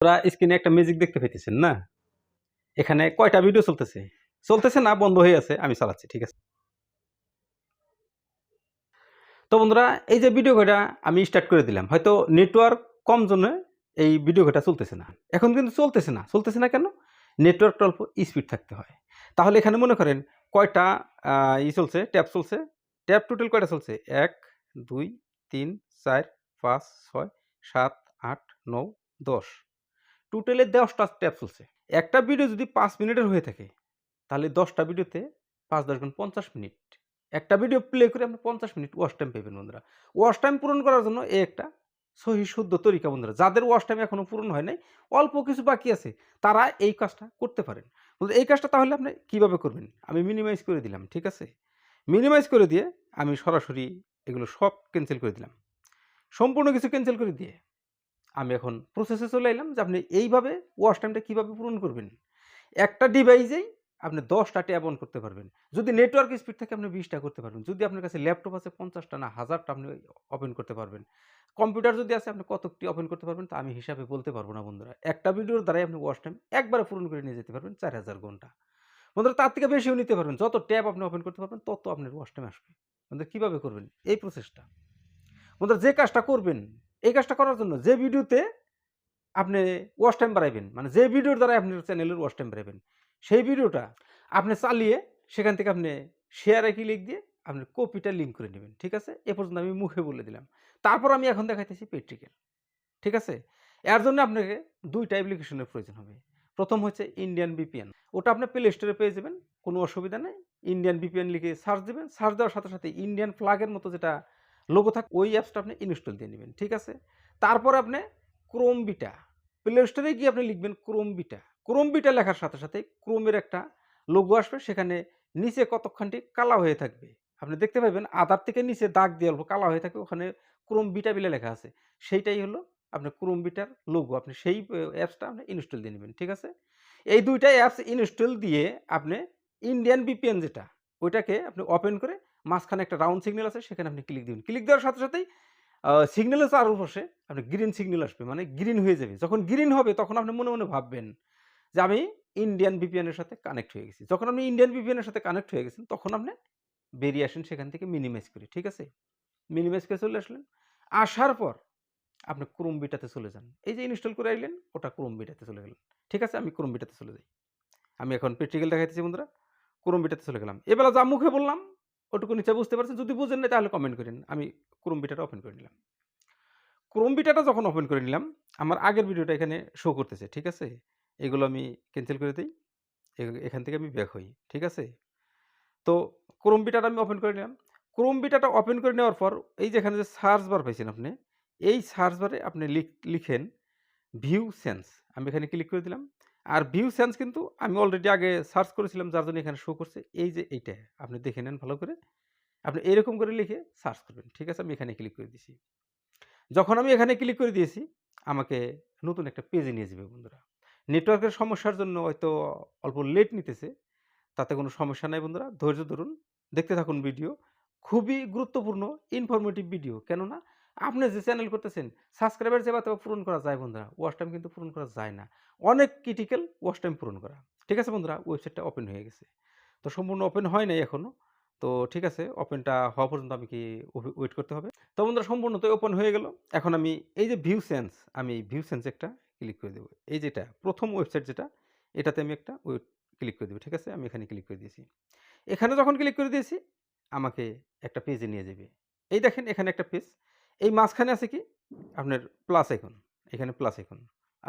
তোরা স্ক্রিনে একটা ম্যাজিক দেখতে পাইতেছেন না? এখানে কয়টা ভিডিও চলতেছে? চলতেছে না, বন্ধ হয়ে আছে। আমি চালাচ্ছি। ঠিক আছে? তো বন্ধুরা, এই যে ভিডিও কয়টা আমি স্টার্ট করে দিলাম। হয়তো নেটওয়ার্ক কম জন্য এই ভিডিও কয়টা চলতেছে না। এখন কিন্তু চলতেছে না। চলতেছে না কেন? নেটওয়ার্কটা অল্প স্পিড থাকতে হয়। তাহলে এখানে মনে করেন কয়টা চলছে, ট্যাব চলছে। ট্যাব টোটাল কয়টা চলছে? ১, ২, ৩, ৪, ৫, ৬, ৭, ৮, ৯, ১০। টোটালে ১০ টা ট্যাব চলছে। একটা ভিডিও যদি ৫ মিনিটের হয়ে থাকে, তাহলে ১০ টা ভিডিওতে ৫-১০ গুণ ৫০ মিনিট। একটা ভিডিও প্লে করে আপনি ৫০ মিনিট ওয়াচ টাইম পাবেন বন্ধুরা। ওয়াচ টাইম পূরণ করার জন্য এই একটা সহি শুদ্ধ তরিকা বন্ধুরা। যাদের ওয়াচ টাইম এখনো পূরণ হয় নাই, অল্প কিছু বাকি আছে, তারা এই কাজটা করতে পারেন। বন্ধুরা, এই কাজটা তাহলে আপনি কিভাবে করবেন? আমি মিনিমাইজ করে দিলাম। ঠিক আছে? মিনিমাইজ করে দিয়ে আমি সরাসরি এগুলো সব ক্যানসেল করে দিলাম। সম্পূর্ণ কিছু ক্যানসেল করে দিয়ে আমি এখন প্রসেসে চলে এলাম যে আপনি এইভাবে ওয়াচ টাইমটা কিভাবে পূরণ করবেন। একটা ডিভাইসেই আপনি ১০ টা ট্যাব অন করতে পারবেন। যদি নেটওয়ার্ক স্পিড থাকে আপনি ২০ টা করতে পারবেন। যদি আপনার কাছে ল্যাপটপ আছে ৫০ টা না ১০০০ টা আপনি ওপেন করতে পারবেন। কম্পিউটার যদি আছে আপনি কতকটি ওপেন করতে পারবেন তা আমি হিসাবে বলতে পারব না বন্ধুরা। একটা ভিডিওর দ্বারাই আপনি ওয়াচ টাইম একবারে পূরণ করে নিয়ে যেতে পারবেন ৪০০০ ঘন্টা। বন্ধুরা, তার থেকে বেশিও নিতে পারবেন। যত ট্যাব আপনি ওপেন করতে পারবেন তত আপনার ওয়াচ টাইম আসবে। বন্ধুরা, কিভাবে করবেন এই প্রসেসটা? বন্ধুরা, যে কাজটা করবেন, এই কাজটা করার জন্য যে ভিডিওতে আপনি ওয়াচ টাইম বাড়াইবেন, মানে যে ভিডিওর দ্বারা আপনার চ্যানেলের ওয়াচ টাইম বাড়াইবেন, সেই ভিডিওটা আপনি চালিয়ে সেখান থেকে আপনি শেয়ারে ক্লিক দিয়ে আপনি কপিটা লিঙ্ক করে নেবেন। ঠিক আছে? এ পর্যন্ত আমি মুখে বলে দিলাম। তারপর আমি এখন দেখাইতেছি প্র্যাকটিক্যাল। ঠিক আছে? এর জন্য আপনাকে ২ টা অ্যাপ্লিকেশনের প্রয়োজন হবে। ১ম হচ্ছে ইন্ডিয়ান ভিপিএন। ওটা আপনি প্লে স্টোরে পেয়ে যাবেন। কোনো অসুবিধা নেই। ইন্ডিয়ান ভিপিএন লিখে সার্চ দিবেন। সার্চ দেওয়ার সাথে, সাথে ইন্ডিয়ান ফ্ল্যাগের মতো যেটা লোগো থাকে ওই অ্যাপসটা আপনি ইনস্টল দিয়ে নিবেন। ঠিক আছে? তারপর আপনি ক্রোম বিটা, প্লে স্টোরে গিয়ে আপনি লিখবেন ক্রোম বিটা। ক্রোম বিটা লেখার সাথে, সাথে ক্রোমের একটা লোগো আসবে, সেখানে নিচে কতকখানটি কালা হয়ে থাকবে। আপনি দেখতে পাবেন আধার থেকে নিচে দাগ দিয়ে অল্প কালা হয়ে থাকবে, ওখানে ক্রোম বিটা বলে লেখা আছে। সেইটাই হলো আপনার ক্রোম বিটার লোগো। আপনি সেই অ্যাপসটা আপনি ইনস্টল দিয়ে নিবেন। ঠিক আছে? এই ২ টা অ্যাপস ইনস্টল দিয়ে আপনি ইন্ডিয়ান ভিপিএন যেটা, ওইটাকে আপনি ওপেন করে মাঝখানে একটা রাউন্ড সিগন্যাল আছে, সেখানে আপনি ক্লিক দিবেন। ক্লিক দেওয়ার সাথে, সাথেই সিগন্যালের চারপাশে আপনার গ্রিন সিগন্যাল আসবে, মানে গ্রিন হয়ে যাবে। যখন গ্রিন হবে তখন আপনি মনে, মনে ভাববেন যে আমি ইন্ডিয়ান ভিপিএন এর সাথে কানেক্ট হয়ে গেছি। যখন আপনি ইন্ডিয়ান ভিপিএন এর সাথে কানেক্ট হয়ে গেছেন তখন আপনি বেরিয়ে আসেন সেখান থেকে মিনিমাইজ করে। ঠিক আছে? মিনিমাইজ করে চলে আসলেন। আসার পর আপনি ক্রোম বিটাতে চলে যান। এই যে ইনস্টল করে আইলেন, ওটা ক্রোম বিটাতে চলে গেলেন। ঠিক আছে? আমি ক্রোম বিটাতে চলে যাই। আমি এখন প্র্যাকটিক্যাল দেখাইতেছি বন্ধুরা। ক্রোম বিটাতে চলে গেলাম। এবেলা যা মুখে বললাম ওটুকু নিশ্চয়ই বুঝতে পারছেন। যদি বুঝেন নাই তাহলে কমেন্ট করেন। আমি ক্রোম বিটাটা ওপেন করে নিলাম। ক্রোম বিটাটা যখন ওপেন করে নিলাম, আমার আগের ভিডিওটা এখানে শো করতেছে। ঠিক আছে? এগুলো আমি ক্যানসেল করে দেই। এখান থেকে আমি ব্যাক হই। ঠিক আছে? তো ক্রোম বিটাটা আমি ওপেন করে নিলাম। ক্রোম বিটাটা ওপেন করে নেওয়ার পর এই যে এখানে যে সার্চ বার পাইছেন আপনি, এই সার্চ বারে আপনি লিখেন ভিউ সেন্স। আমি এখানে ক্লিক করে দিলাম। আর ভিউ সেন্স কিন্তু আমি অলরেডি আগে সার্চ করেছিলাম, যার জন্য এখানে শো করছে। এই যে এইটা আপনি দেখে নেন ভালো করে। আপনি এরকম করে লিখে সার্চ করবেন। ঠিক আছে? আমি এখানে ক্লিক করে দিছি। যখন আমি এখানে ক্লিক করে দিয়েছি, আমাকে নতুন একটা পেজে নিয়ে যাবে বন্ধুরা। নেটওয়ার্কের সমস্যার জন্য হয়তো অল্প লেট নিতেছে। তাতে কোনো সমস্যা নাই বন্ধুরা। ধৈর্য ধরুন। দেখতে থাকুন ভিডিও। খুবই গুরুত্বপূর্ণ ইনফরমেটিভ ভিডিও। কেননা আপনি যে চ্যানেল করতেছেন, সাবস্ক্রাইবার যেভাবে পূরণ করা যায় বন্ধুরা, ওয়াচ টাইম কিন্তু পূরণ করা যায় না। অনেক ক্রিটিক্যাল ওয়াচ টাইম পূরণ করা। ঠিক আছে বন্ধুরা? ওয়েবসাইটটা ওপেন হয়ে গেছে। তো সম্পূর্ণ ওপেন হয় নাই এখনো। তো ঠিক আছে, ওপেনটা হওয়া পর্যন্ত আমি কি ওয়েট করতে হবে। তো বন্ধুরা, সম্পূর্ণতই ওপেন হয়ে গেল। এখন আমি এই যে ভিউ সেন্স, আমি ভিউ সেন্স একটা ক্লিক করে দেব। এই যেটা ১ম ওয়েবসাইট যেটা, এটাতে আমি একটা ক্লিক করে দেব। ঠিক আছে? আমি এখানে ক্লিক করে দিয়েছি। এখানে যখন ক্লিক করে দিয়েছি, আমাকে একটা পেজে নিয়ে যাবে। এই দেখেন এখানে একটা পেজ। এই মাঝখানে আছে কি? আপনার প্লাস আইকন। এখানে প্লাস আইকন।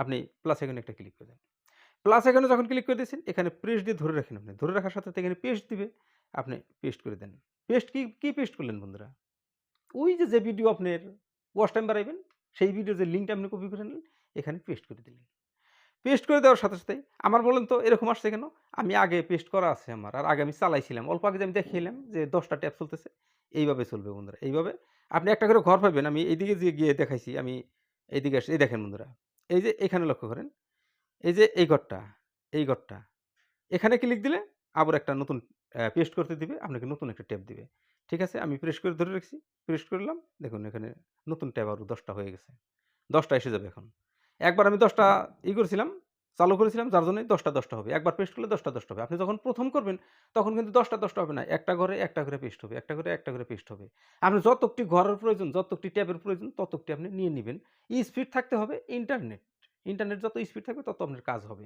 আপনি প্লাস আইকনে একটা ক্লিক করে দেন। প্লাস আইকনে যখন ক্লিক করে দিয়েছেন, এখানে প্রেস দিয়ে ধরে রাখেন আপনি। ধরে রাখার সাথে, সাথে এখানে পেস্ট দিবে। আপনি পেস্ট করে দেন। পেস্ট কি পেস্ট করলেন বন্ধুরা? ওই যে ভিডিও আপনার ওয়াচ টাইম বাড়াইবেন, সেই ভিডিওর যে লিঙ্কটা আপনি কপি করে নিলেন, এখানে পেস্ট করে দিলেন। পেস্ট করে দেওয়ার সাথে, সাথেই আমার বলেন তো এরকম আসছে কেন? আমি আগে পেস্ট করা আছে আমার। আর আগে আমি চালাইছিলাম। অল্প আগে যে আমি দেখিয়েলাম যে ১০ টা ট্যাব চলতেছে। এইভাবে চলবে বন্ধুরা। এইভাবে আপনি একটা করে ঘর পাবেন। আমি এইদিকে যে গিয়ে দেখাইছি, আমি এইদিকে আসি। এই দেখেন বন্ধুরা। এই যে এখানে লক্ষ্য করেন। এই যে এই ঘরটা, এই ঘরটা। এখানে ক্লিক দিলে আবার একটা নতুন পেস্ট করতে দিবে। আপনাকে নতুন একটা ট্যাব দিবে। ঠিক আছে? আমি প্রেস করে ধরে রাখছি। প্রেস করলাম। দেখুন এখানে নতুন ট্যাব আরো ১০ টা হয়ে গেছে। ১০ টা এসে যাবে এখন। একবার আমি ১০টা করেছিলাম, চালু করেছিলাম যার জন্যই ১০টা ১০টা হবে। একবার পেস্ট করলে ১০টা ১০টা হবে। আপনি যখন ১ম করবেন তখন কিন্তু ১০টা ১০টা হবে না। একটা ঘরে একটা করে পেস্ট হবে, একটা করে পেস্ট হবে। আপনি যতকটি ঘরের প্রয়োজন, যতকটি ট্যাবের প্রয়োজন ততকটি আপনি নিয়ে নিবেন। স্পিড থাকতে হবে ইন্টারনেট। ইন্টারনেট যত স্পিড থাকবে তত আপনার কাজ হবে।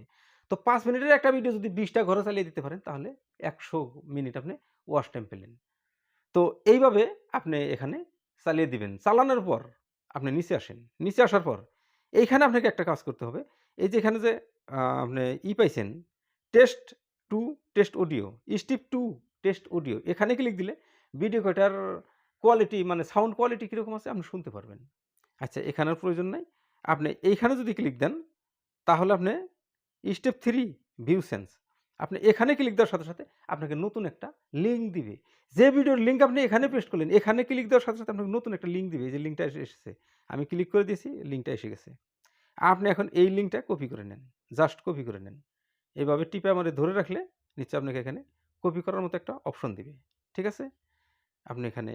তো ৫ মিনিটের একটা ভিডিও যদি ২০টা ঘরে চালিয়ে দিতে পারেন তাহলে ১০০ মিনিট আপনি ওয়াচ টাইম পেলেন। তো এইভাবে আপনি এখানে চালিয়ে দিবেন। চালানোর পর আপনি নিচে আসেন। নিচে আসার পর এইখানে আপনাকে একটা কাজ করতে হবে। এই যে এখানে যে আপনি পাইছেন test to test audio, step to test audio এখানে ক্লিক দিলে ভিডিও কয়টার কোয়ালিটি মানে সাউন্ড কোয়ালিটি কিরকম আছে আপনি শুনতে পারবেন। আচ্ছা এখানের প্রয়োজন নাই। আপনি এইখানে যদি ক্লিক দেন তাহলে আপনি স্টেপ 3 ভিউ সেন্স। আপনি এখানে ক্লিক দেওয়ার সাথে, সাথে আপনাকে নতুন একটা লিঙ্ক দিবে। যে ভিডিওর লিঙ্ক আপনি এখানে পেস্ট করলেন, এখানে ক্লিক দেওয়ার সাথে, সাথে আপনাকে নতুন একটা লিঙ্ক দিবে। এই যে লিঙ্কটা এসেছে। আমি ক্লিক করে দিয়েছি, লিঙ্কটা এসে গেছে। আপনি এখন এই লিঙ্কটা কপি করে নেন। জাস্ট কপি করে নেন। এভাবে টিপে আমারে ধরে রাখলে নিচে আপনাকে এখানে কপি করার মতো একটা অপশন দিবে। ঠিক আছে? আপনি এখানে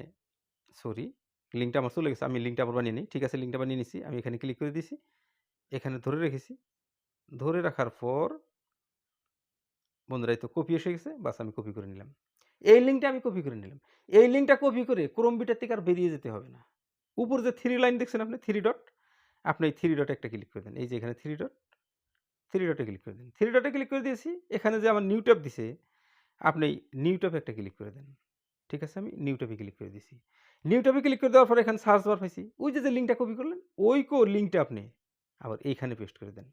সরি লিঙ্কটা আমার চলে গেছে। আমি লিঙ্কটা আবার বানিয়ে নিই। ঠিক আছে লিঙ্কটা বানিয়ে নিছি। আমি এখানে ক্লিক করে দিয়েছি। এখানে ধরে রেখেছি। ধরে রাখার পর বন্ধুরা এই তো কপি এসে গেছে। বাস আমি কপি করে নিলাম। এই লিঙ্কটা আমি কপি করে নিলাম। এই লিঙ্কটা কপি করে ক্রোম বিটা থেকে আর বেরিয়ে যেতে হবে না। উপরে যে 3 লাইন দেখছেন আপনি 3 ডট, আপনি এই 3 ডটে একটা ক্লিক করে দেন। এই যে এখানে 3 ডট, 3 ডটে ক্লিক করে দেন। 3 ডটে ক্লিক করে দিয়েছি। এখানে যে আমার নিউ ট্যাব দিছে, আপনি নিউ ট্যাবে একটা ক্লিক করে দেন। ঠিক আছে? আমি নিউ ট্যাবে ক্লিক করে দিছি। নিউ ট্যাবে ক্লিক করে দেওয়ার পরে এখানে সার্চ বার পাইছি। ওই যে লিঙ্কটা কপি করলেন, ওই লিঙ্কটা আপনি আবার এইখানে পেস্ট করে দেন।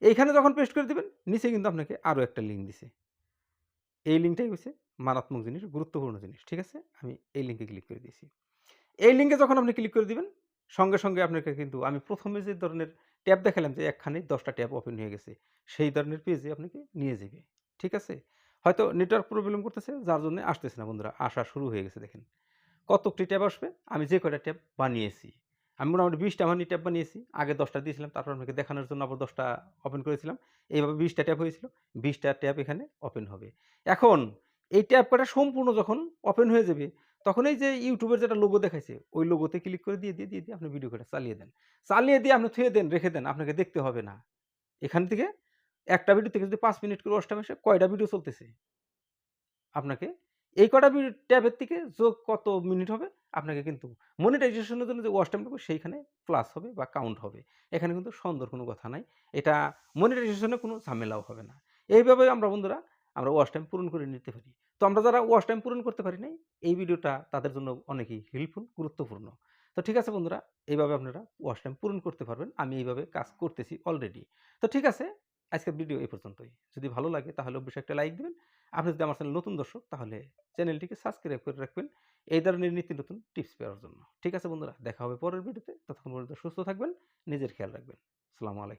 এইখানে যখন পেস্ট করে দিবেন, নিচে কিন্তু আপনাকে আরো একটা লিঙ্ক দিছে। এই লিঙ্কটাই হচ্ছে মারাত্মক জিনিস, গুরুত্বপূর্ণ জিনিস। ঠিক আছে? আমি এই লিঙ্কে ক্লিক করে দিয়েছি। এই লিঙ্কে যখন আপনি ক্লিক করে দিবেন, সঙ্গে, সঙ্গে আপনাকে কিন্তু আমি ১ম এ যে ধরনের ট্যাব দেখালাম যে একখানেই ১০ টা ট্যাব ওপেন হয়ে গেছে। সেই ধরনের পেজে আপনাকে নিয়ে যাবে। ঠিক আছে? হয়তো নেটওয়ার্ক প্রবলেম করতেছে যার জন্য আসতেছে না বন্ধুরা। আসা শুরু হয়ে গেছে দেখেন। কতকটি ট্যাব আসবে? আমি যে কয়টা ট্যাব বানিয়েছি। আমি মোটামুটি ২০ টা মানি ট্যাব বানিয়েছি। আগে ১০ টা দিয়েছিলাম। তারপর আপনাকে দেখানোর জন্য আবার ১০ টা ওপেন করেছিলাম। এইভাবে ২০ টা ট্যাব হয়েছিল। ২০ টা ট্যাব এখানে ওপেন হবে। এখন এই ট্যাব কয়টা সম্পূর্ণ যখন ওপেন হয়ে যাবে, তখন এই যে YouTube এর যেটা লোগো দেখাইছে, ওই লোগোতে ক্লিক করে দিয়ে আপনি ভিডিও কয়টা চালিয়ে দেন। চালিয়ে দিয়ে আপনি থুয়ে দেন, রেখে দেন। আপনাকে দেখতে হবে না। এখান থেকে একটা ভিডিও থেকে যদি ৫ মিনিট করে ওয়াচ টাইম আসে, কয়টা ভিডিও চলতেছে? আপনাকে এই কটা ট্যাবের থেকে যোগ কত মিনিট হবে আপনাকে কিন্তু মনিটাইজেশনের জন্য যে ওয়াচ টাইম থাকবে সেইখানে প্লাস হবে বা কাউন্ট হবে। এখানে কিন্তু সন্দেহর কোনো কথা নাই। এটা মনিটাইজেশনে কোনো ঝামেলাও হবে না। এইভাবে আমরা বন্ধুরা আমরা ওয়াচ টাইম পূরণ করে নিতে পারি। তো আমরা যারা ওয়াচ টাইম পূরণ করতে পারি নাই, এই ভিডিওটা তাদের জন্য অনেকই হেল্পফুল, গুরুত্বপূর্ণ। তো ঠিক আছে বন্ধুরা, এইভাবে আপনারা ওয়াচ টাইম পূরণ করতে পারবেন। আমি এইভাবে কাজ করতেছি অলরেডি। তো ঠিক আছে, আজকের ভিডিও এই পর্যন্তই। যদি ভালো লাগে তাহলে অবশ্যই একটা লাইক দিবেন। আপনি যদি আমার চ্যানেল নতুন দর্শক তাহলে চ্যানেলটিকে সাবস্ক্রাইব করে রাখবেন এই ধরনের নিত্য নতুন টিপস পাওয়ার জন্য। ঠিক আছে বন্ধুরা, দেখা হবে পরের ভিডিওতে। ততক্ষণ পর্যন্ত সুস্থ থাকবেন, নিজের খেয়াল রাখবেন। আসসালামু আলাইকুম।